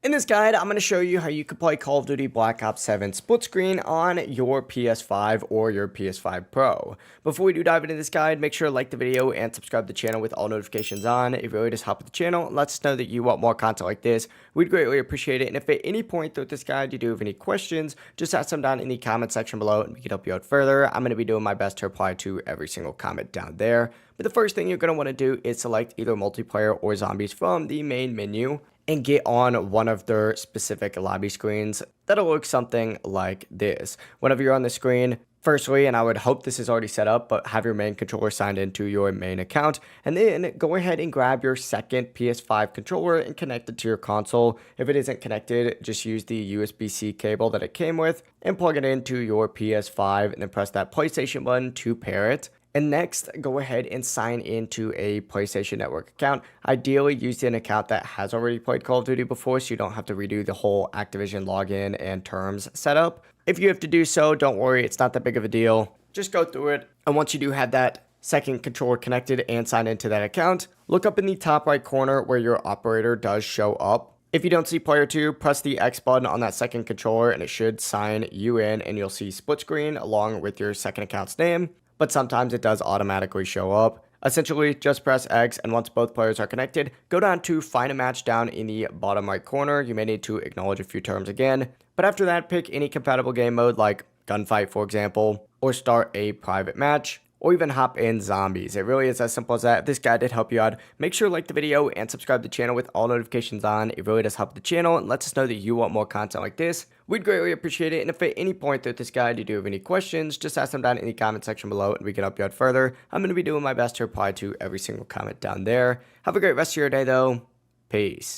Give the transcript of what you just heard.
In this guide, I'm going to show you how you can play Call of Duty Black Ops 7 split screen on your PS5 or your PS5 Pro. Before we do dive into this guide, make sure to like the video and subscribe to the channel with all notifications on. It really does help with the channel and lets us know that you want more content like this. We'd greatly appreciate it. And if at any point throughout this guide you do have any questions, just ask them down in the comment section below and we can help you out further. I'm going to be doing my best to reply to every single comment down there. But the first thing you're going to want to do is select either multiplayer or zombies from the main menu and get on one of their specific lobby screens. That'll look something like this. Whenever you're on the screen, firstly, and I would hope this is already set up, but have your main controller signed into your main account, and then go ahead and grab your second PS5 controller and connect it to your console. If it isn't connected, just use the USB-C cable that it came with and plug it into your PS5 and then press that PlayStation button to pair it. And next, go ahead and sign into a PlayStation Network account. Ideally, use an account that has already played Call of Duty before so you don't have to redo the whole Activision login and terms setup. If you have to do so, don't worry, it's not that big of a deal. Just go through it. And once you do have that second controller connected and sign into that account, look up in the top right corner where your operator does show up. If you don't see player 2, press the X button on that second controller and it should sign you in and you'll see split screen along with your second account's name. But sometimes it does automatically show up. Essentially, just press X, and once both players are connected, go down to Find a Match down in the bottom right corner. You may need to acknowledge a few terms again. But after that, pick any compatible game mode like Gunfight, for example, or start a private match, or even hop in zombies. It really is as simple as that. If this guide did help you out, make sure to like the video and subscribe to the channel with all notifications on. It really does help the channel and lets us know that you want more content like this. We'd greatly appreciate it. And if at any point throughout this guide you do have any questions, just ask them down in the comment section below and we can help you out further. I'm going to be doing my best to reply to every single comment down there. Have a great rest of your day though. Peace.